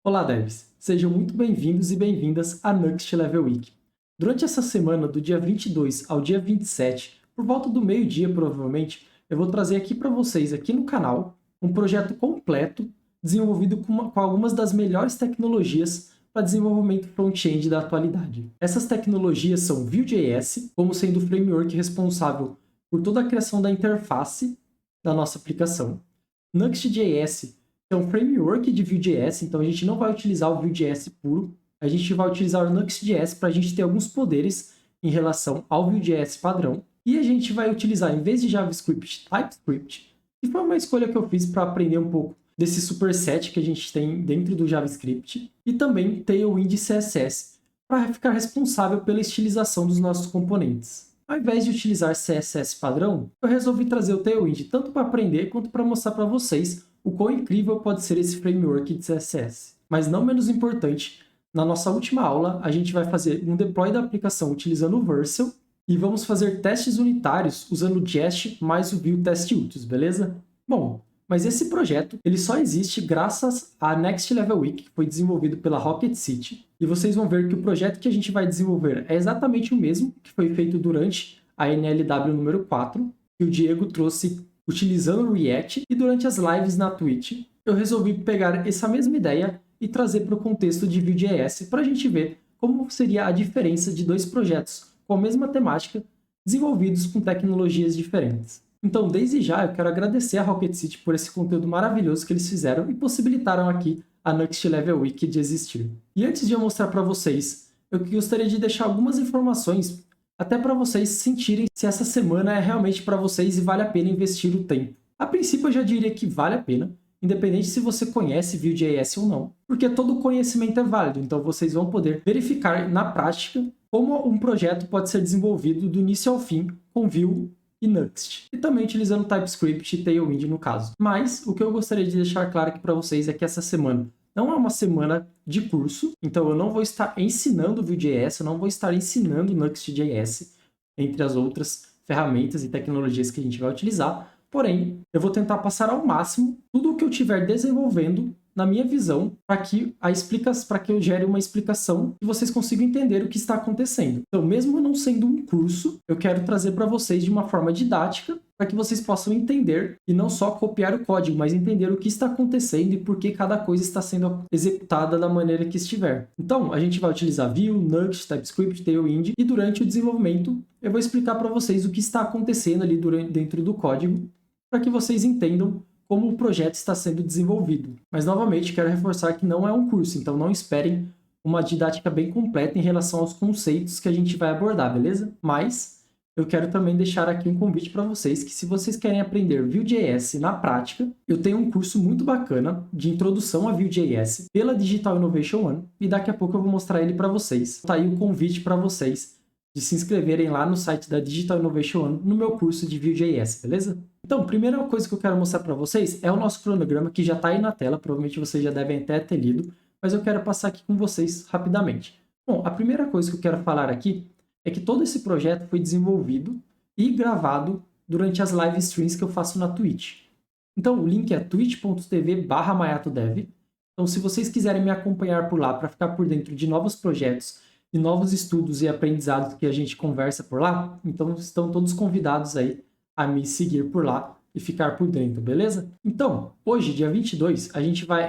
Olá, devs! Sejam muito bem-vindos e bem-vindas à Next Level Week. Durante essa semana, do dia 22 ao dia 27, por volta do meio-dia provavelmente, eu vou trazer aqui para vocês, aqui no canal, um projeto completo desenvolvido com algumas das melhores tecnologias para desenvolvimento front-end da atualidade. Essas tecnologias são Vue.js, como sendo o framework responsável por toda a criação da interface da nossa aplicação. Nuxt.js é um framework de Vue.js, então a gente não vai utilizar o Vue.js puro, a gente vai utilizar o Nuxt.js para a gente ter alguns poderes em relação ao Vue.js padrão. E a gente vai utilizar, em vez de JavaScript, TypeScript, que foi uma escolha que eu fiz para aprender um pouco desse superset que a gente tem dentro do JavaScript, e também Tailwind CSS, para ficar responsável pela estilização dos nossos componentes. Ao invés de utilizar CSS padrão, eu resolvi trazer o Tailwind tanto para aprender quanto para mostrar para vocês o quão incrível pode ser esse framework de CSS. Mas não menos importante, na nossa última aula a gente vai fazer um deploy da aplicação utilizando o Vercel e vamos fazer testes unitários usando o Jest mais o Vue Test Utils, beleza? Bom, mas esse projeto ele só existe graças à Next Level Week, que foi desenvolvido pela Rocket City, e vocês vão ver que o projeto que a gente vai desenvolver é exatamente o mesmo que foi feito durante a NLW número 4, que o Diego trouxe utilizando o React, e durante as lives na Twitch, eu resolvi pegar essa mesma ideia e trazer para o contexto de Vue.js para a gente ver como seria a diferença de dois projetos com a mesma temática, desenvolvidos com tecnologias diferentes. Então, desde já, eu quero agradecer a Rocket City por esse conteúdo maravilhoso que eles fizeram e possibilitaram aqui a Next Level Week de existir. E antes de eu mostrar para vocês, eu gostaria de deixar algumas informações até para vocês sentirem se essa semana é realmente para vocês e vale a pena investir o tempo. A princípio, eu já diria que vale a pena, independente se você conhece Vue.js ou não, porque todo conhecimento é válido, então vocês vão poder verificar na prática como um projeto pode ser desenvolvido do início ao fim com Vue e Nuxt, e também utilizando TypeScript e Tailwind no caso. Mas o que eu gostaria de deixar claro aqui para vocês é que essa semana não é uma semana de curso, então eu não vou estar ensinando Vue.js, eu não vou estar ensinando Nuxt.js, entre as outras ferramentas e tecnologias que a gente vai utilizar, porém, eu vou tentar passar ao máximo tudo o que eu estiver desenvolvendo na minha visão, para que eu gere uma explicação e vocês consigam entender o que está acontecendo. Então, mesmo não sendo um curso, eu quero trazer para vocês de uma forma didática, para que vocês possam entender e não só copiar o código, mas entender o que está acontecendo e por que cada coisa está sendo executada da maneira que estiver. Então, a gente vai utilizar Vue, Nuxt, TypeScript, Tailwind, e durante o desenvolvimento eu vou explicar para vocês o que está acontecendo ali dentro do código, para que vocês entendam como o projeto está sendo desenvolvido. Mas, novamente, quero reforçar que não é um curso, então não esperem uma didática bem completa em relação aos conceitos que a gente vai abordar, beleza? Mas eu quero também deixar aqui um convite para vocês que, se vocês querem aprender Vue.js na prática, eu tenho um curso muito bacana de introdução a Vue.js pela Digital Innovation One, e daqui a pouco eu vou mostrar ele para vocês. Tá aí o convite para vocês de se inscreverem lá no site da Digital Innovation One no meu curso de Vue.js, beleza? Então, a primeira coisa que eu quero mostrar para vocês é o nosso cronograma, que já está aí na tela, provavelmente vocês já devem até ter lido, mas eu quero passar aqui com vocês rapidamente. Bom, a primeira coisa que eu quero falar aqui é que todo esse projeto foi desenvolvido e gravado durante as live streams que eu faço na Twitch. Então, o link é twitch.tv/mayatodev. Então, se vocês quiserem me acompanhar por lá para ficar por dentro de novos projetos e novos estudos e aprendizados que a gente conversa por lá, então estão todos convidados aí a me seguir por lá e ficar por dentro, beleza? Então, hoje, dia 22,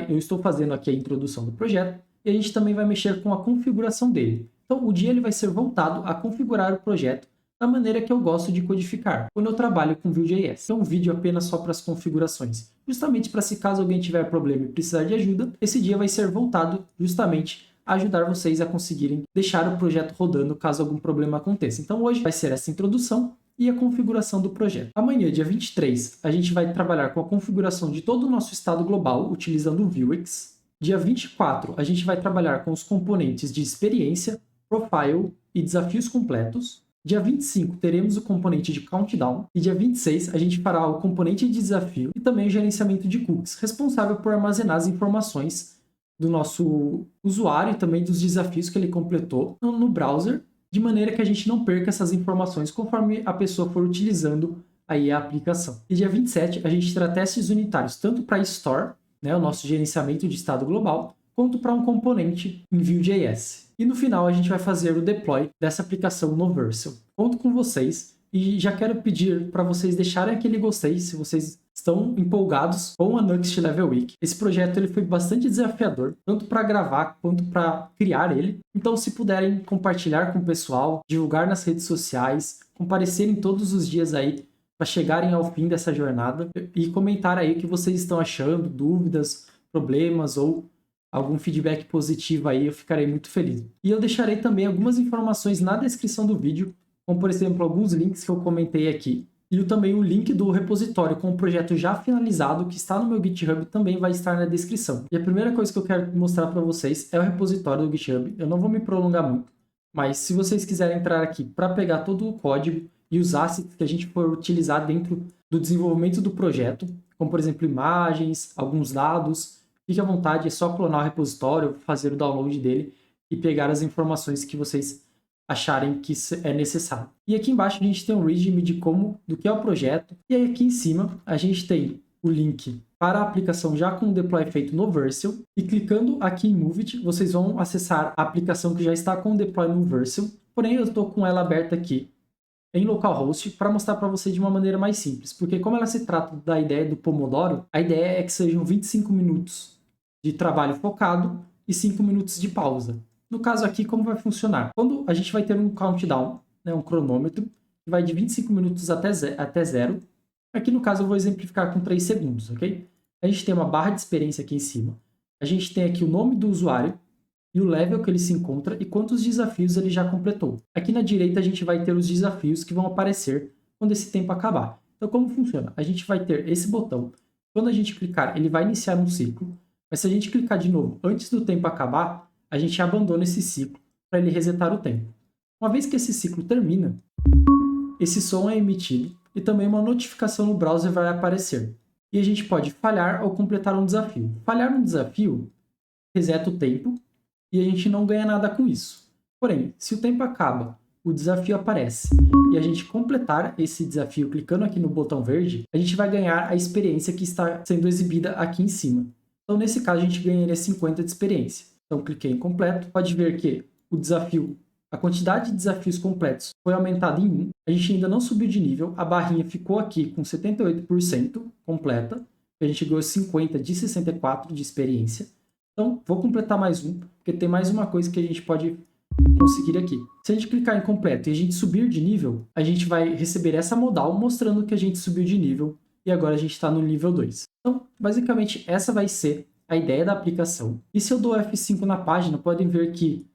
eu estou fazendo aqui a introdução do projeto e a gente também vai mexer com a configuração dele. Então, o dia ele vai ser voltado a configurar o projeto da maneira que eu gosto de codificar, quando eu trabalho com Vue.js. Então, um vídeo apenas só para as configurações, justamente para, se caso alguém tiver problema e precisar de ajuda, esse dia vai ser voltado justamente a ajudar vocês a conseguirem deixar o projeto rodando caso algum problema aconteça. Então, hoje vai ser essa introdução e a configuração do projeto. Amanhã, dia 23, a gente vai trabalhar com a configuração de todo o nosso estado global utilizando o Vuex. Dia 24, a gente vai trabalhar com os componentes de experiência, profile e desafios completos. Dia 25, teremos o componente de countdown. E dia 26, a gente fará o componente de desafio e também o gerenciamento de cookies, responsável por armazenar as informações do nosso usuário e também dos desafios que ele completou no browser, de maneira que a gente não perca essas informações conforme a pessoa for utilizando aí a aplicação. E dia 27, a gente terá testes unitários tanto para Store, né, o nosso gerenciamento de estado global, quanto para um componente em Vue.js. E no final a gente vai fazer o deploy dessa aplicação no Vercel. Conto com vocês e já quero pedir para vocês deixarem aquele gostei se vocês estão empolgados com a Next Level Week. Esse projeto ele foi bastante desafiador, tanto para gravar quanto para criar ele. Então, se puderem compartilhar com o pessoal, divulgar nas redes sociais, comparecerem todos os dias aí para chegarem ao fim dessa jornada e comentar aí o que vocês estão achando, dúvidas, problemas ou algum feedback positivo aí, eu ficarei muito feliz. E eu deixarei também algumas informações na descrição do vídeo, como por exemplo alguns links que eu comentei aqui. E também o link do repositório com o projeto já finalizado que está no meu GitHub também vai estar na descrição. E a primeira coisa que eu quero mostrar para vocês é o repositório do GitHub. Eu não vou me prolongar muito, mas se vocês quiserem entrar aqui para pegar todo o código e os assets que a gente for utilizar dentro do desenvolvimento do projeto, como por exemplo imagens, alguns dados, fique à vontade, é só clonar o repositório, fazer o download dele e pegar as informações que vocês acharem que é necessário. E aqui embaixo a gente tem um readme de do que é o projeto, e aí aqui em cima a gente tem o link para a aplicação já com o deploy feito no Vercel, e clicando aqui em Move It, vocês vão acessar a aplicação que já está com o deploy no Vercel, porém eu estou com ela aberta aqui em localhost para mostrar para vocês de uma maneira mais simples, porque como ela se trata da ideia do Pomodoro, a ideia é que sejam 25 minutos de trabalho focado e 5 minutos de pausa. No caso aqui, como vai funcionar? Quando a gente vai ter um countdown, né, um cronômetro, que vai de 25 minutos até zero. Aqui no caso eu vou exemplificar com 3 segundos, ok? A gente tem uma barra de experiência aqui em cima. A gente tem aqui o nome do usuário e o level que ele se encontra e quantos desafios ele já completou. Aqui na direita a gente vai ter os desafios que vão aparecer quando esse tempo acabar. Então como funciona? A gente vai ter esse botão. Quando a gente clicar, ele vai iniciar um ciclo. Mas se a gente clicar de novo antes do tempo acabar, a gente abandona esse ciclo para ele resetar o tempo. Uma vez que esse ciclo termina, esse som é emitido e também uma notificação no browser vai aparecer. E a gente pode falhar ou completar um desafio. Falhar um desafio reseta o tempo e a gente não ganha nada com isso. Porém, se o tempo acaba, o desafio aparece e a gente completar esse desafio clicando aqui no botão verde, a gente vai ganhar a experiência que está sendo exibida aqui em cima. Então, nesse caso, a gente ganharia 50 de experiência. Então, cliquei em completo. Pode ver que o desafio, a quantidade de desafios completos foi aumentada em 1. A gente ainda não subiu de nível. A barrinha ficou aqui com 78% completa. A gente ganhou 50 de 64 de experiência. Então, vou completar mais um, porque tem mais uma coisa que a gente pode conseguir aqui. Se a gente clicar em completo e a gente subir de nível, a gente vai receber essa modal mostrando que a gente subiu de nível e agora a gente está no nível 2. Então, basicamente, essa vai ser a ideia da aplicação. E se eu dou F5 na página, podem ver que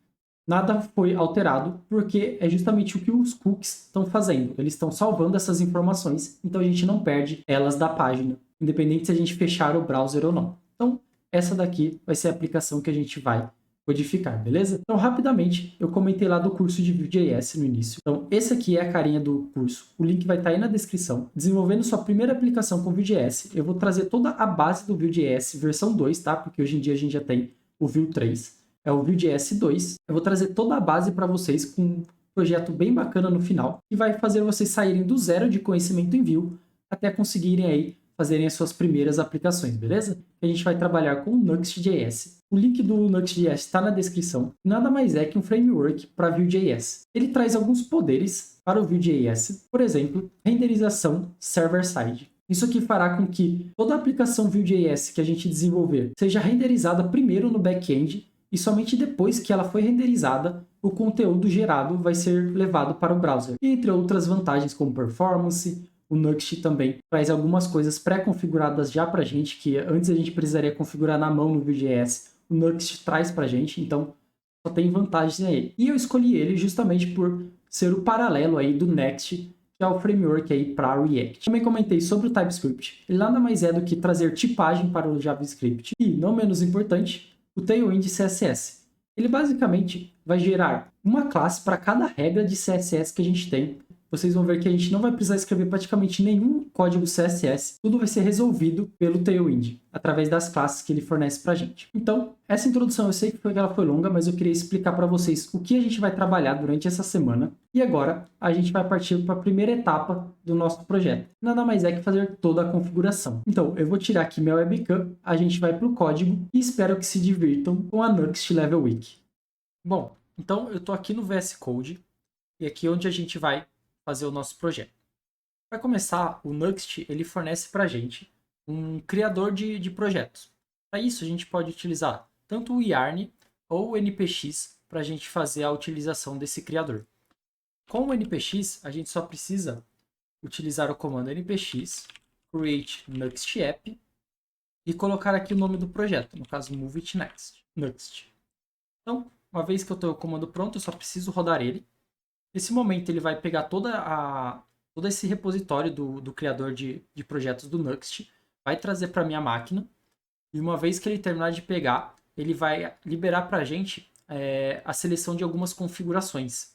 nada foi alterado, porque é justamente o que os cookies estão fazendo. Eles estão salvando essas informações, então a gente não perde elas da página, independente se a gente fechar o browser ou não. Então, essa daqui vai ser a aplicação que a gente vai codificar, beleza? Então, rapidamente, eu comentei lá do curso de Vue.js no início. Então, esse aqui é a carinha do curso. O link vai estar aí na descrição. Desenvolvendo sua primeira aplicação com Vue.js, eu vou trazer toda a base do Vue.js versão 2, tá? Porque hoje em dia a gente já tem o Vue 3. É o Vue.js 2. Eu vou trazer toda a base para vocês com um projeto bem bacana no final, que vai fazer vocês saírem do zero de conhecimento em Vue até conseguirem aí fazerem as suas primeiras aplicações, beleza? A gente vai trabalhar com o Nuxt.js. O link do Nuxt.js está na descrição. Nada mais é que um framework para Vue.js. Ele traz alguns poderes para o Vue.js, por exemplo, renderização server-side. Isso aqui fará com que toda a aplicação Vue.js que a gente desenvolver seja renderizada primeiro no back-end e somente depois que ela foi renderizada, o conteúdo gerado vai ser levado para o browser. E entre outras vantagens como performance, o Nuxt também traz algumas coisas pré-configuradas já para a gente, que antes a gente precisaria configurar na mão no Vue.js. O Nuxt traz para a gente, então só tem vantagens aí. E eu escolhi ele justamente por ser o paralelo aí do Next, que é o framework aí para React. Também comentei sobre o TypeScript. Ele nada mais é do que trazer tipagem para o JavaScript. E, não menos importante, o Tailwind CSS. Ele basicamente vai gerar uma classe para cada regra de CSS que a gente tem vocês vão ver que a gente não vai precisar escrever praticamente nenhum código CSS. Tudo vai ser resolvido pelo Tailwind, através das classes que ele fornece para a gente. Então, essa introdução eu sei que ela foi longa, mas eu queria explicar para vocês o que a gente vai trabalhar durante essa semana. E agora, a gente vai partir para a primeira etapa do nosso projeto. Nada mais é que fazer toda a configuração. Então, eu vou tirar aqui minha webcam, a gente vai para o código e espero que se divirtam com a Nuxt Level Week. Bom, então eu estou aqui no VS Code e aqui é onde a gente vai fazer o nosso projeto. Para começar, o Nuxt ele fornece para a gente um criador de projetos. Para isso, a gente pode utilizar tanto o Yarn ou o NPX para a gente fazer a utilização desse criador. Com o NPX, a gente só precisa utilizar o comando npx create Nuxt app e colocar aqui o nome do projeto, no caso Move It Nuxt. Então, uma vez que eu tenho o comando pronto, eu só preciso rodar ele. Nesse momento, ele vai pegar todo esse repositório do criador de projetos do Nuxt, vai trazer para a minha máquina, e uma vez que ele terminar de pegar, ele vai liberar para a gente a seleção de algumas configurações.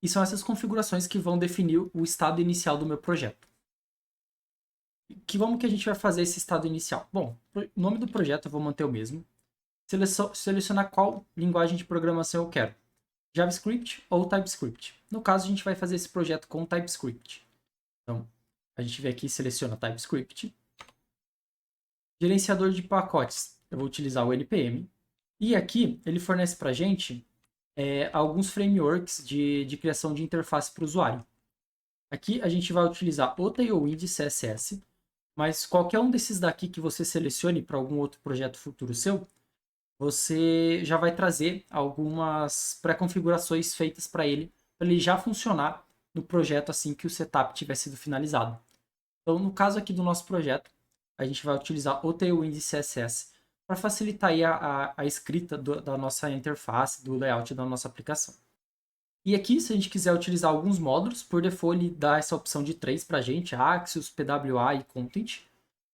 E são essas configurações que vão definir o estado inicial do meu projeto. Como que a gente vai fazer esse estado inicial? Bom, o nome do projeto eu vou manter o mesmo. Selecionar qual linguagem de programação eu quero. JavaScript ou TypeScript. No caso, a gente vai fazer esse projeto com TypeScript. Então, a gente vem aqui e seleciona TypeScript. Gerenciador de pacotes, eu vou utilizar o NPM. E aqui, ele fornece para a gente alguns frameworks de criação de interface para o usuário. Aqui, a gente vai utilizar o Tailwind CSS, mas qualquer um desses daqui que você selecione para algum outro projeto futuro seu, você já vai trazer algumas pré-configurações feitas para ele já funcionar no projeto assim que o setup tiver sido finalizado. Então, no caso aqui do nosso projeto, a gente vai utilizar o Tailwind CSS para facilitar aí a escrita da nossa interface, do layout da nossa aplicação. E aqui, se a gente quiser utilizar alguns módulos, por default ele dá essa opção de 3 para a gente, Axios, PWA e Content,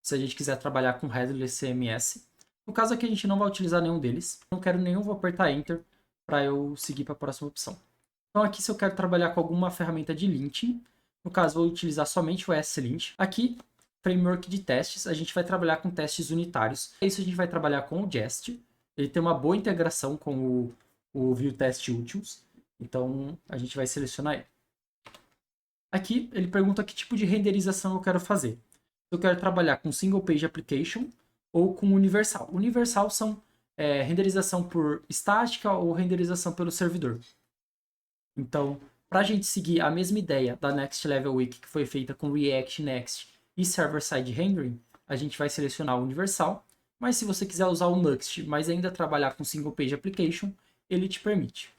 se a gente quiser trabalhar com Headless CMS. No caso aqui a gente não vai utilizar nenhum deles, não quero nenhum, vou apertar Enter para eu seguir para a próxima opção. Então aqui se eu quero trabalhar com alguma ferramenta de linting, no caso vou utilizar somente o ESLint. Aqui, framework de testes, a gente vai trabalhar com testes unitários. Isso a gente vai trabalhar com o Jest, ele tem uma boa integração com o Vue Test Utils, então a gente vai selecionar ele. Aqui ele pergunta que tipo de renderização eu quero fazer. Eu quero trabalhar com Single Page Application ou com Universal. Universal são renderização por estática ou renderização pelo servidor. Então, para a gente seguir a mesma ideia da Next Level Week que foi feita com React Next e Server-Side Rendering, a gente vai selecionar o Universal, mas se você quiser usar o Nuxt, mas ainda trabalhar com Single Page Application, ele te permite.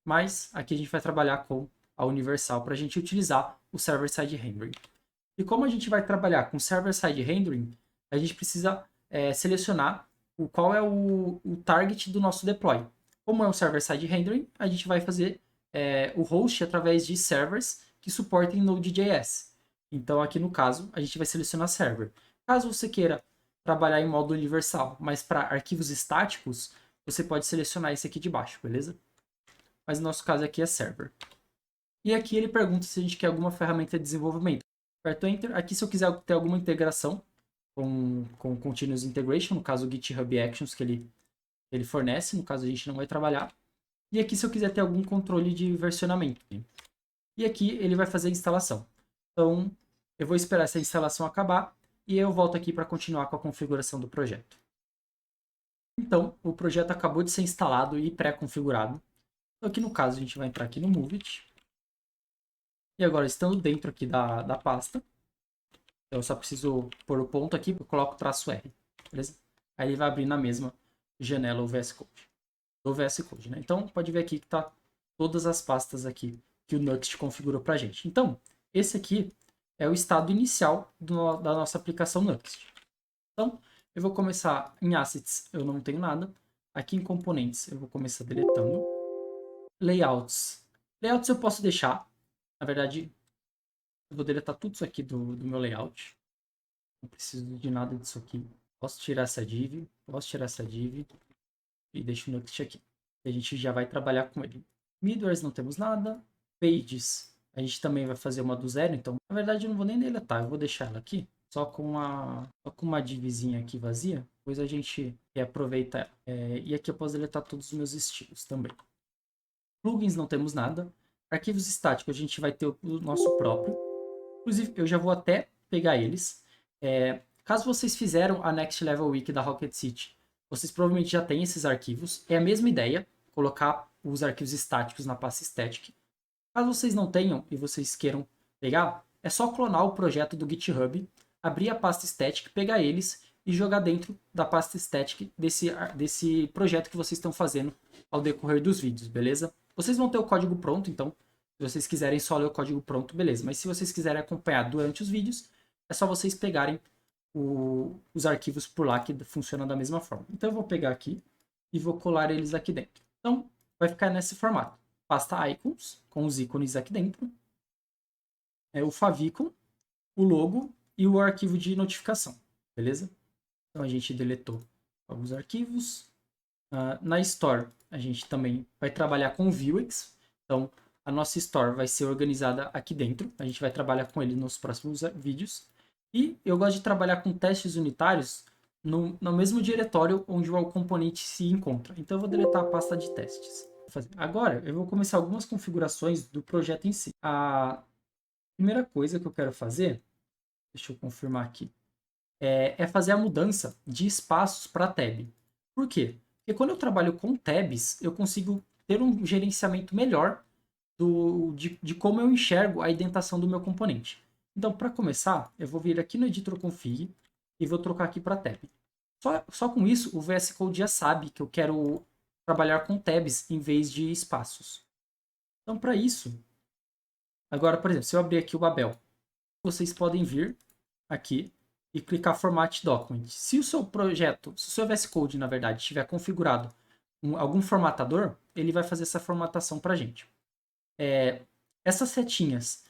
Mas aqui a gente vai trabalhar com a Universal para a gente utilizar o Server-Side Rendering. E como a gente vai trabalhar com Server-Side Rendering, a gente precisa selecionar qual é o target do nosso deploy. Como é o Server-Side Rendering, a gente vai fazer o host através de servers que suportem Node.js. Então, aqui no caso, a gente vai selecionar server. Caso você queira trabalhar em modo universal, mas para arquivos estáticos, você pode selecionar esse aqui de baixo, beleza? Mas no nosso caso aqui é server. E aqui ele pergunta se a gente quer alguma ferramenta de desenvolvimento. Aperto Enter. Aqui se eu quiser ter alguma integração com Continuous Integration, no caso o GitHub Actions que ele fornece, no caso a gente não vai trabalhar. E aqui se eu quiser ter algum controle de versionamento. E aqui ele vai fazer a instalação. Então eu vou esperar essa instalação acabar e eu volto aqui para continuar com a configuração do projeto. Então o projeto acabou de ser instalado e pré-configurado. Então aqui no caso a gente vai entrar aqui no Move It. E agora estando dentro aqui da pasta, eu só preciso pôr o ponto aqui, eu coloco o traço R, beleza? Aí ele vai abrir na mesma janela o VS Code, do VS Code, né? Então, pode ver aqui que tá todas as pastas aqui que o Nuxt configurou pra gente. Então, esse aqui é o estado inicial da nossa aplicação Nuxt. Então, eu vou começar em Assets, eu não tenho nada. Aqui em Componentes, eu vou começar deletando. Layouts. Layouts eu posso deixar. Na verdade, eu vou deletar tudo isso aqui do meu layout. Não preciso de nada disso aqui. Posso tirar essa div, e deixo o Nuxt aqui. A gente já vai trabalhar com ele. Middlewares não temos nada. Pages, A gente também vai fazer uma do zero, então, na verdade, eu não vou nem deletar, eu vou deixar ela aqui, só com uma divzinha aqui vazia, depois a gente reaproveita ela. E aqui eu posso deletar todos os meus estilos também. Plugins não temos nada. Arquivos estáticos a gente vai ter o nosso próprio. Inclusive, eu já vou até pegar eles. Caso vocês fizeram a Next Level Wiki da Rocket City, vocês provavelmente já têm esses arquivos. É a mesma ideia, colocar os arquivos estáticos na pasta static. Caso vocês não tenham e vocês queiram pegar, é só clonar o projeto do GitHub, abrir a pasta static, pegar eles e jogar dentro da pasta static desse projeto que vocês estão fazendo ao decorrer dos vídeos, beleza? Vocês vão ter o código pronto, então, se vocês quiserem só ler o código pronto, beleza. Mas se vocês quiserem acompanhar durante os vídeos, é só vocês pegarem os arquivos por lá que funcionam da mesma forma. Então eu vou pegar aqui e vou colar eles aqui dentro. Então, vai ficar nesse formato. Pasta icons, com os ícones aqui dentro. O favicon, o logo e o arquivo de notificação, beleza? Então a gente deletou alguns arquivos. Na Store, a gente também vai trabalhar com o Vuex. Então, a nossa Store vai ser organizada aqui dentro. A gente vai trabalhar com ele nos próximos vídeos. E eu gosto de trabalhar com testes unitários no mesmo diretório onde o componente se encontra. Então, eu vou deletar a pasta de testes. Agora, eu vou começar algumas configurações do projeto em si. A primeira coisa que eu quero fazer, deixa eu confirmar aqui, é fazer a mudança de espaços para tab. Por quê? Porque quando eu trabalho com tabs, eu consigo ter um gerenciamento melhor de como eu enxergo a indentação do meu componente. Então, para começar, eu vou vir aqui no editor config e vou trocar aqui para tab. Só com isso, o VS Code já sabe que eu quero trabalhar com tabs em vez de espaços. Então, para isso, agora, por exemplo, se eu abrir aqui o Babel, vocês podem vir aqui e clicar Format Document. Se o seu projeto, se o seu VS Code, na verdade, tiver configurado algum formatador, ele vai fazer essa formatação para a gente. Essas setinhas,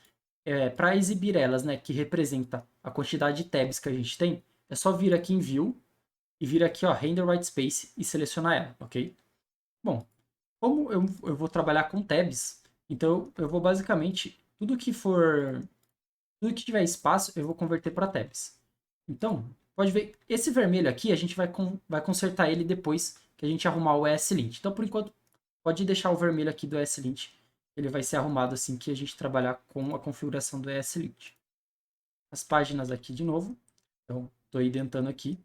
para exibir elas, né, que representa a quantidade de tabs que a gente tem, é só vir aqui em View e vir aqui, ó, Render White Space e selecionar ela, ok? Bom, como eu vou trabalhar com tabs, então eu vou basicamente, tudo que tiver espaço, eu vou converter para tabs. Então, pode ver, esse vermelho aqui, a gente vai consertar ele depois que a gente arrumar o ESLint. Então, por enquanto, pode deixar o vermelho aqui do ESLint. Ele vai ser arrumado assim que a gente trabalhar com a configuração do ESLint. As páginas aqui de novo. Então, estou identando aqui.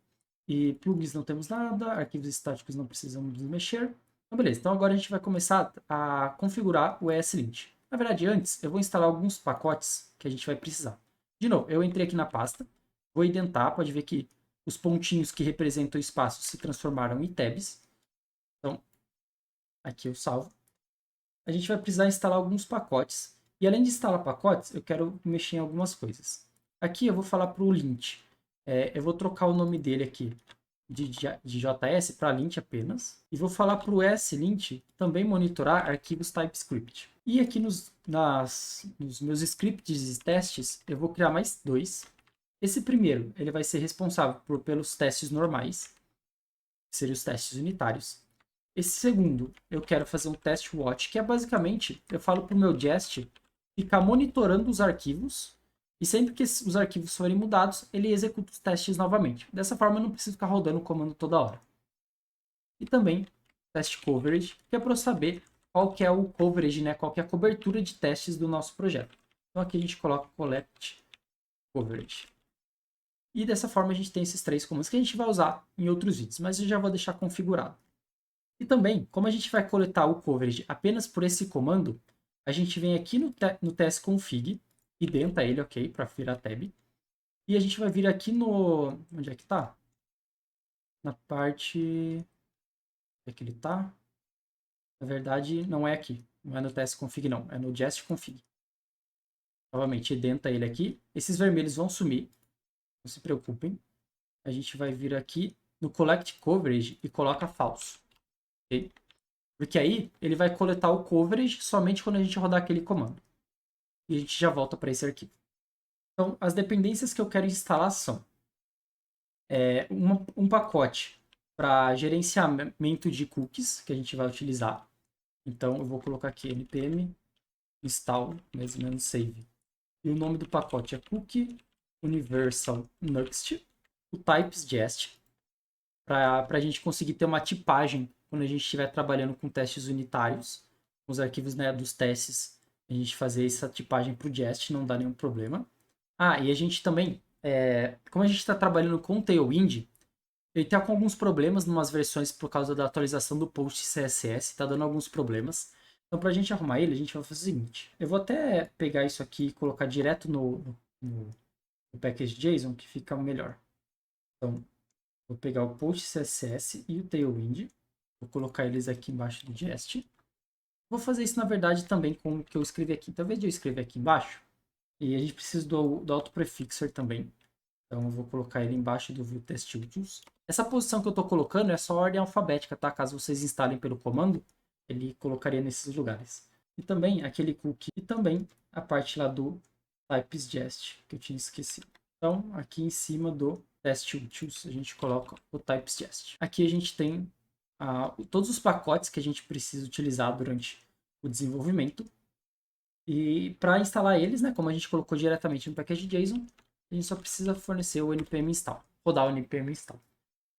E plugins não temos nada, arquivos estáticos não precisamos mexer. Então, beleza. Então, agora a gente vai começar a configurar o ESLint. Na verdade, antes, eu vou instalar alguns pacotes que a gente vai precisar. De novo, eu entrei aqui na pasta, vou identar, pode ver que os pontinhos que representam o espaço se transformaram em tabs. Então, aqui eu salvo. A gente vai precisar instalar alguns pacotes. E além de instalar pacotes, eu quero mexer em algumas coisas. Aqui eu vou falar para o lint. Eu vou trocar o nome dele aqui de JS para lint apenas. E vou falar para o ESLint também monitorar arquivos TypeScript. E aqui nos meus scripts e testes, eu vou criar mais dois. Esse primeiro, ele vai ser responsável pelos testes normais, que seriam os testes unitários. Esse segundo, eu quero fazer um test watch, que é basicamente, eu falo para o meu Jest ficar monitorando os arquivos, e sempre que os arquivos forem mudados, ele executa os testes novamente. Dessa forma, eu não preciso ficar rodando o comando toda hora. E também, test coverage, que é para eu saber qual que é o coverage, né? Qual que é a cobertura de testes do nosso projeto. Então aqui a gente coloca collect coverage. E dessa forma a gente tem esses três comandos que a gente vai usar em outros vídeos, mas eu já vou deixar configurado. E também, como a gente vai coletar o coverage apenas por esse comando, a gente vem aqui no tsconfig, identa ele, ok, para virar tab. E a gente vai vir aqui no... Onde é que tá? Na parte... Onde é que ele tá? Na verdade, não é aqui. Não é no tsconfig, não. É no jestconfig. Novamente, identa ele aqui. Esses vermelhos vão sumir. Não se preocupem. A gente vai vir aqui no collect coverage e coloca falso. Okay? Porque aí ele vai coletar o coverage somente quando a gente rodar aquele comando. E a gente já volta para esse arquivo. Então, as dependências que eu quero instalar são um pacote para gerenciamento de cookies, que a gente vai utilizar. Então, eu vou colocar aqui npm install, mais ou menos save. E o nome do pacote é cookie universal next, o types jest, para a gente conseguir ter uma tipagem quando a gente estiver trabalhando com testes unitários, com os arquivos, né, dos testes, a gente fazer essa tipagem para o jest, não dá nenhum problema. Ah, e a gente também, como a gente está trabalhando com o Tailwind, ele está com alguns problemas em umas versões por causa da atualização do post CSS, está dando alguns problemas. Então, para a gente arrumar ele, a gente vai fazer o seguinte. Eu vou até pegar isso aqui e colocar direto no package JSON, que fica melhor. Então, vou pegar o post CSS e o Tailwind. Vou colocar eles aqui embaixo do jest. Vou fazer isso, na verdade, também com o que eu escrevi aqui. Talvez eu escreva aqui embaixo. E a gente precisa do autoprefixer também. Então, eu vou colocar ele embaixo do view test utils. Essa posição que eu estou colocando é só ordem alfabética, tá? Caso vocês instalem pelo comando, ele colocaria nesses lugares. E também aquele cookie e também a parte lá do types jest, que eu tinha esquecido. Então, aqui em cima do test utils, a gente coloca o types jest. Aqui a gente tem todos os pacotes que a gente precisa utilizar durante o desenvolvimento. E para instalar eles, né, como a gente colocou diretamente no package JSON, a gente só precisa fornecer o npm install, rodar o npm install.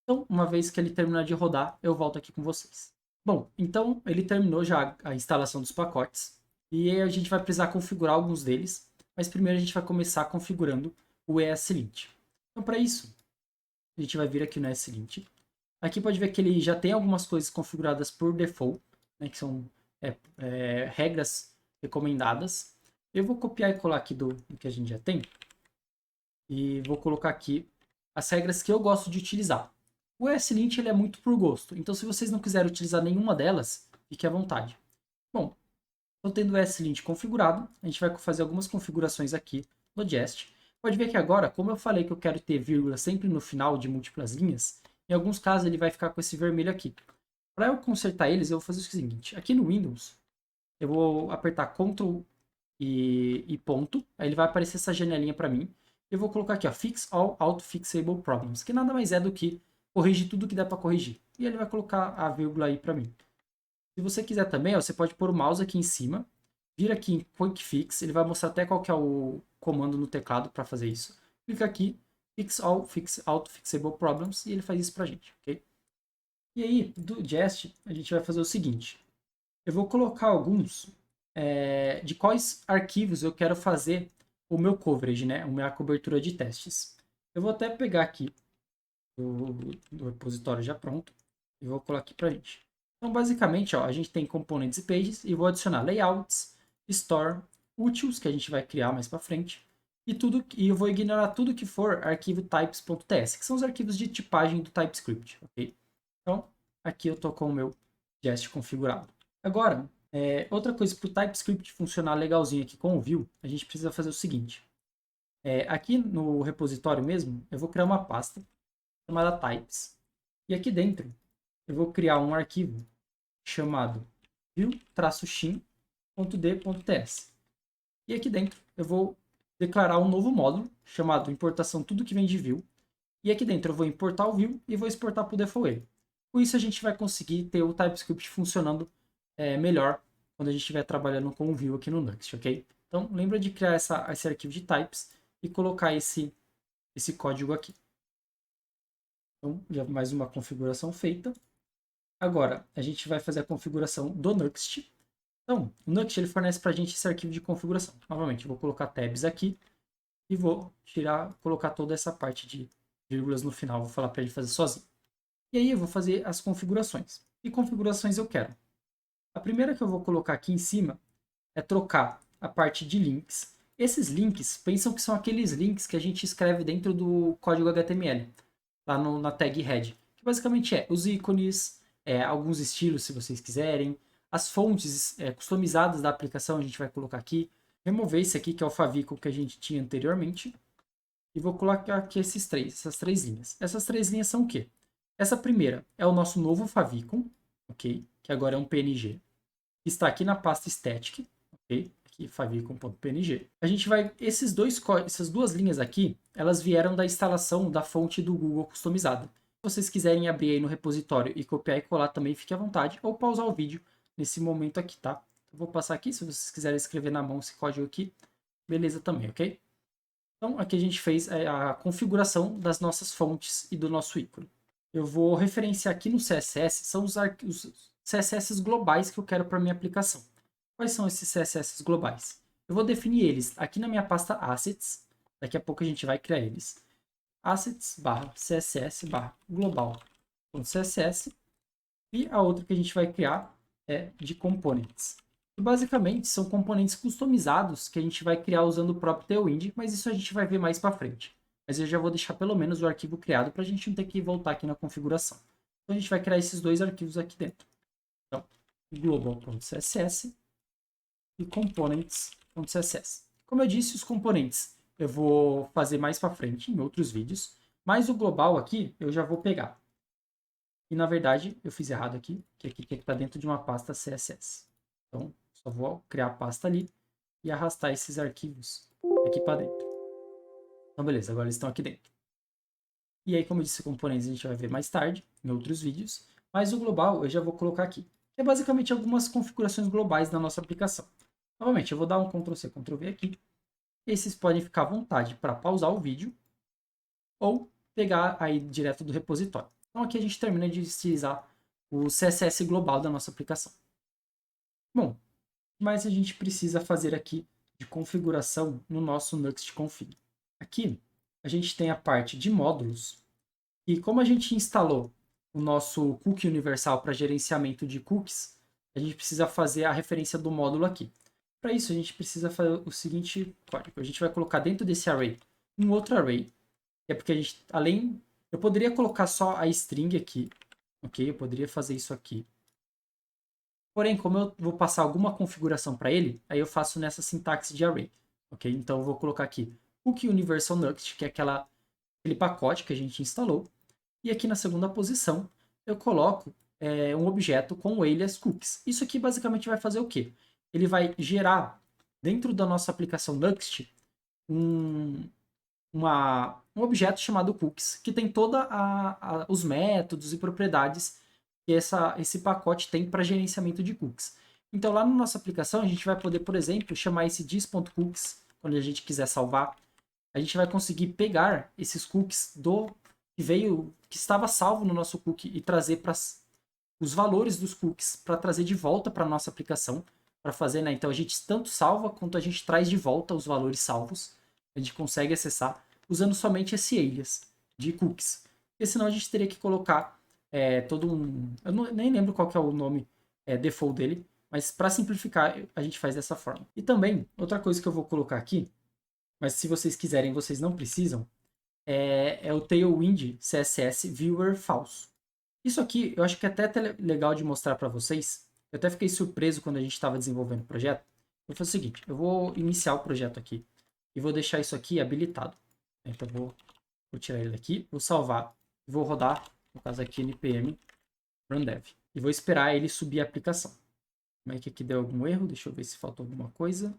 Então, uma vez que ele terminar de rodar, eu volto aqui com vocês. Bom, então ele terminou já a instalação dos pacotes e a gente vai precisar configurar alguns deles, mas primeiro a gente vai começar configurando o ESLint. Então, para isso, a gente vai vir aqui no ESLint. Aqui pode ver que ele já tem algumas coisas configuradas por default, né, que são regras recomendadas. Eu vou copiar e colar aqui do que a gente já tem e vou colocar aqui as regras que eu gosto de utilizar. O ESLint ele é muito por gosto, então se vocês não quiserem utilizar nenhuma delas, fique à vontade. Bom, estou tendo o ESLint configurado, a gente vai fazer algumas configurações aqui no jest. Pode ver que agora, como eu falei que eu quero ter vírgula sempre no final de múltiplas linhas, em alguns casos ele vai ficar com esse vermelho aqui. Para eu consertar eles, eu vou fazer o seguinte, aqui no Windows, eu vou apertar Ctrl e ponto, aí ele vai aparecer essa janelinha para mim. Eu vou colocar aqui, ó, Fix All Auto-Fixable Problems, que nada mais é do que corrigir tudo que der para corrigir. E ele vai colocar a vírgula aí para mim. Se você quiser também, ó, você pode pôr o mouse aqui em cima, vira aqui em Quick Fix, ele vai mostrar até qual que é o comando no teclado para fazer isso. Clica aqui, Fix All Auto-Fixable Problems, e ele faz isso para a gente, ok? E aí, do jest, a gente vai fazer o seguinte. Eu vou colocar alguns de quais arquivos eu quero fazer o meu coverage, né? A minha cobertura de testes. Eu vou até pegar aqui do repositório já pronto e vou colocar aqui pra gente. Então, basicamente, ó, a gente tem components e pages e vou adicionar layouts, store, utils, que a gente vai criar mais para frente, e eu vou ignorar tudo que for arquivo types.ts, que são os arquivos de tipagem do TypeScript, ok? Então, aqui eu tô com o meu jest configurado. Agora, outra coisa para o TypeScript funcionar legalzinho aqui com o Vue, a gente precisa fazer o seguinte. Aqui no repositório mesmo, eu vou criar uma pasta chamada types. E aqui dentro, eu vou criar um arquivo chamado vue-shin.d.ts. E aqui dentro, eu vou declarar um novo módulo chamado importação tudo que vem de Vue. E aqui dentro eu vou importar o Vue e vou exportar para o default. Com isso a gente vai conseguir ter o TypeScript funcionando melhor quando a gente estiver trabalhando com o Vue aqui no Nuxt, ok? Então, lembra de criar esse arquivo de types e colocar esse código aqui. Então, já mais uma configuração feita. Agora, a gente vai fazer a configuração do Nuxt. Então, o Nuxt ele fornece para a gente esse arquivo de configuração. Novamente, eu vou colocar tabs aqui e vou colocar toda essa parte de vírgulas no final. Vou falar para ele fazer sozinho. E aí eu vou fazer as configurações. Que configurações eu quero? A primeira que eu vou colocar aqui em cima é trocar a parte de links. Esses links, pensam que são aqueles links que a gente escreve dentro do código HTML, lá na tag head. Que basicamente os ícones, alguns estilos se vocês quiserem, as fontes customizadas da aplicação a gente vai colocar aqui. Remover esse aqui que é o favicon que a gente tinha anteriormente. E vou colocar aqui essas três linhas. Essas três linhas são o quê? Essa primeira é o nosso novo favicon, ok? Que agora é um PNG. Está aqui na pasta static, ok? Aqui favicon.png. A gente vai, essas duas linhas aqui, elas vieram da instalação da fonte do Google customizada. Se vocês quiserem abrir aí no repositório e copiar e colar também, fique à vontade, ou pausar o vídeo nesse momento aqui, tá? Eu vou passar aqui, se vocês quiserem escrever na mão esse código aqui, beleza também, ok? Então, aqui a gente fez a configuração das nossas fontes e do nosso ícone. Eu vou referenciar aqui no CSS, são os CSS globais que eu quero para minha aplicação. Quais são esses CSS globais? Eu vou definir eles aqui na minha pasta Assets, daqui a pouco a gente vai criar eles. Assets barra CSS barra global.css, e a outra que a gente vai criar é de Components. E basicamente são componentes customizados que a gente vai criar usando o próprio Tailwind, mas isso a gente vai ver mais para frente. Mas eu já vou deixar pelo menos o arquivo criado para a gente não ter que voltar aqui na configuração. Então a gente vai criar esses dois arquivos aqui dentro. Então, global.css e components.css. Como eu disse, os componentes eu vou fazer mais para frente em outros vídeos, mas o global aqui eu já vou pegar. E na verdade eu fiz errado aqui, que aqui está dentro de uma pasta CSS. Então, só vou criar a pasta ali e arrastar esses arquivos aqui para dentro. Então, beleza, agora eles estão aqui dentro. E aí, como eu disse, componentes a gente vai ver mais tarde, em outros vídeos. Mas o global eu já vou colocar aqui. Que é basicamente algumas configurações globais da nossa aplicação. Novamente, eu vou dar um Ctrl+C, Ctrl+V aqui. E aí vocês podem ficar à vontade para pausar o vídeo ou pegar aí direto do repositório. Então aqui a gente termina de utilizar o CSS global da nossa aplicação. Bom, o que mais a gente precisa fazer aqui de configuração no nosso Nuxt Config? Aqui a gente tem a parte de módulos, e como a gente instalou o nosso cookie universal para gerenciamento de cookies, a gente precisa fazer a referência do módulo aqui. Para isso, a gente precisa fazer o seguinte código. A gente vai colocar dentro desse array um outro array, que é porque a gente, além... Eu poderia colocar só a string aqui, ok? Eu poderia fazer isso aqui. Porém, como eu vou passar alguma configuração para ele, aí eu faço nessa sintaxe de array, ok? Então, eu vou colocar aqui cookie universal nuxt, que é aquele pacote que a gente instalou. E aqui na segunda posição, eu coloco um objeto com o alias cookies. Isso aqui basicamente vai fazer o quê? Ele vai gerar, dentro da nossa aplicação Nuxt, um objeto chamado cookies, que tem todos os métodos e propriedades que esse pacote tem para gerenciamento de cookies. Então, lá na nossa aplicação, a gente vai poder, por exemplo, chamar esse dis.cookies, quando a gente quiser salvar. A gente vai conseguir pegar esses cookies que estava salvo no nosso cookie e trazer os valores dos cookies para trazer de volta para a nossa aplicação, para fazer, né? Então a gente tanto salva quanto a gente traz de volta os valores salvos. A gente consegue acessar usando somente esse alias de cookies. Porque senão a gente teria que colocar todo um... Eu nem lembro qual que é o nome default dele, mas para simplificar a gente faz dessa forma. E também, outra coisa que eu vou colocar aqui, mas se vocês quiserem, vocês não precisam, é o Tailwind CSS Viewer False. Isso aqui eu acho que é até legal de mostrar para vocês. Eu até fiquei surpreso quando a gente estava desenvolvendo o projeto. Eu vou fazer o seguinte, eu vou iniciar o projeto aqui e vou deixar isso aqui habilitado. Então vou tirar ele daqui, vou salvar, vou rodar, no caso aqui npm run dev. E vou esperar ele subir a aplicação. Como é que aqui deu algum erro? Deixa eu ver se faltou alguma coisa.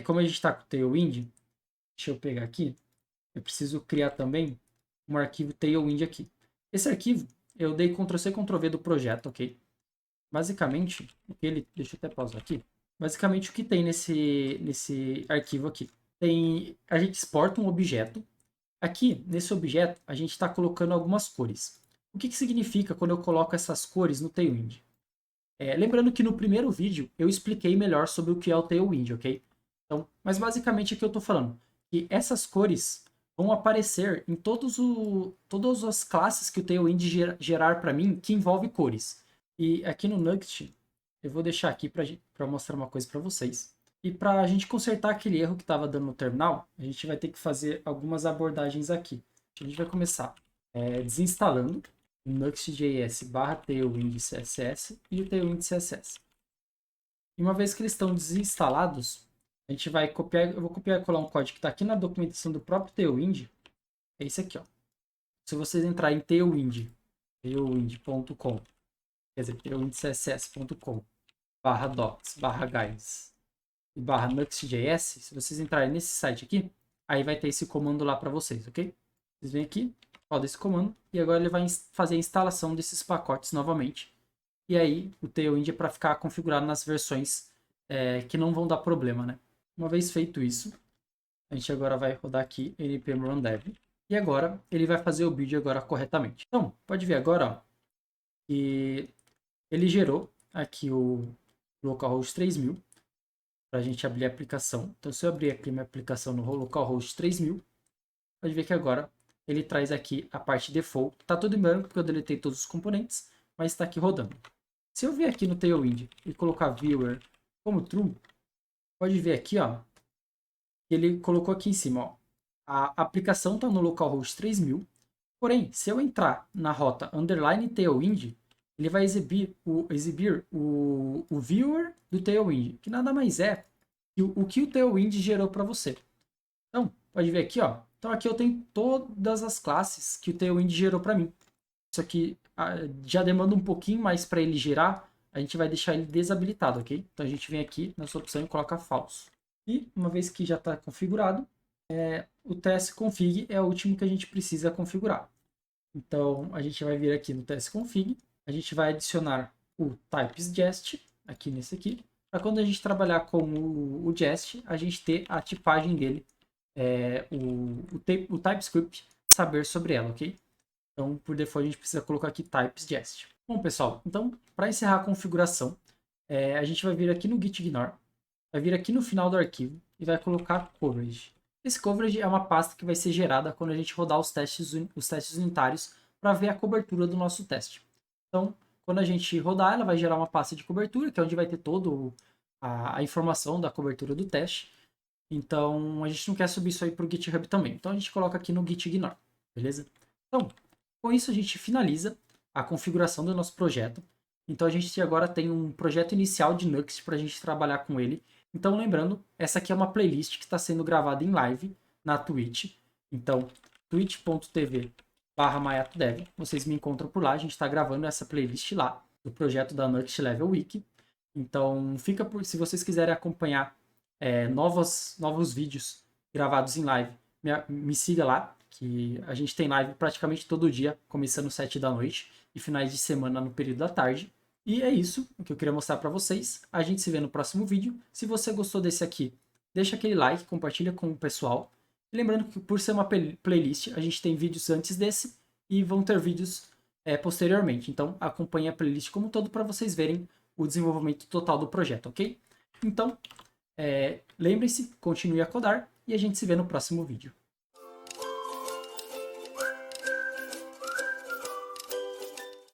Como a gente está com o Tailwind, deixa eu pegar aqui. Eu preciso criar também um arquivo Tailwind aqui. Esse arquivo, eu dei Ctrl+C, Ctrl+V do projeto, ok? Basicamente, deixa eu até pausar aqui. Basicamente, o que tem nesse arquivo aqui? A gente exporta um objeto. Aqui, nesse objeto, a gente está colocando algumas cores. O que significa quando eu coloco essas cores no Tailwind? Lembrando que no primeiro vídeo eu expliquei melhor sobre o que é o Tailwind, ok? Então, mas basicamente aqui eu estou falando que essas cores vão aparecer em todas as classes que o Tailwind gerar para mim que envolve cores. E aqui no Nuxt, eu vou deixar aqui para mostrar uma coisa para vocês. E para a gente consertar aquele erro que estava dando no terminal, a gente vai ter que fazer algumas abordagens aqui. A gente vai começar desinstalando o Nuxt.js /tailwind CSS e o Tailwind CSS. E uma vez que eles estão desinstalados, a gente vai copiar, eu vou copiar e colar um código que está aqui na documentação do próprio Tailwind. É esse aqui, ó. Se vocês entrarem em tailwind.com, quer dizer, tailwindcss.com /docs/guides e /nuxt.js, se vocês entrarem nesse site aqui, aí vai ter esse comando lá para vocês, ok? Vocês vêm aqui, roda esse comando, e agora ele vai fazer a instalação desses pacotes novamente. E aí, o Tailwind é para ficar configurado nas versões que não vão dar problema, né? Uma vez feito isso, a gente agora vai rodar aqui npm run dev. E agora ele vai fazer o build agora corretamente. Então, pode ver agora, ó, que ele gerou aqui o localhost 3000 para a gente abrir a aplicação. Então, se eu abrir aqui minha aplicação no localhost 3000, pode ver que agora ele traz aqui a parte default. Tá tudo em branco porque eu deletei todos os componentes, mas está aqui rodando. Se eu vir aqui no Tailwind e colocar viewer como true, pode ver aqui, ó, que ele colocou aqui em cima, ó, a aplicação está no localhost 3000, porém, se eu entrar na rota underline Tailwind, ele vai exibir o viewer do Tailwind, que nada mais é que o que o Tailwind gerou para você. Então, pode ver aqui, ó. Então aqui eu tenho todas as classes que o Tailwind gerou para mim. Isso aqui já demanda um pouquinho mais para ele gerar, a gente vai deixar ele desabilitado, ok? Então a gente vem aqui nessa opção e coloca false. E uma vez que já está configurado, o tsconfig é o último que a gente precisa configurar. Então a gente vai vir aqui no tsconfig, a gente vai adicionar o typesJest, aqui nesse aqui, para quando a gente trabalhar com o Jest, a gente ter a tipagem dele, o TypeScript, saber sobre ela, ok? Então, por default, a gente precisa colocar aqui typesJest. Bom, pessoal, então, para encerrar a configuração, a gente vai vir aqui no gitignore, vai vir aqui no final do arquivo e vai colocar coverage. Esse coverage é uma pasta que vai ser gerada quando a gente rodar os testes unitários para ver a cobertura do nosso teste. Então, quando a gente rodar, ela vai gerar uma pasta de cobertura, que é onde vai ter toda a informação da cobertura do teste. Então, a gente não quer subir isso aí para o GitHub também. Então, a gente coloca aqui no gitignore, beleza? Então, com isso a gente finaliza a configuração do nosso projeto. Então, a gente agora tem um projeto inicial de Nuxt para a gente trabalhar com ele. Então, lembrando, essa aqui é uma playlist que está sendo gravada em live na Twitch. Então, twitch.tv/mayatodev. Vocês me encontram por lá. A gente está gravando essa playlist lá do projeto da Nuxt Level Wiki. Então, se vocês quiserem acompanhar novos vídeos gravados em live, me siga lá, que a gente tem live praticamente todo dia, começando às 7 da noite e finais de semana no período da tarde. E é isso o que eu queria mostrar para vocês. A gente se vê no próximo vídeo. Se você gostou desse aqui, deixa aquele like, compartilha com o pessoal. E lembrando que por ser uma playlist, a gente tem vídeos antes desse e vão ter vídeos posteriormente. Então acompanhe a playlist como um todo para vocês verem o desenvolvimento total do projeto, ok? Então, lembre-se, continue a codar e a gente se vê no próximo vídeo.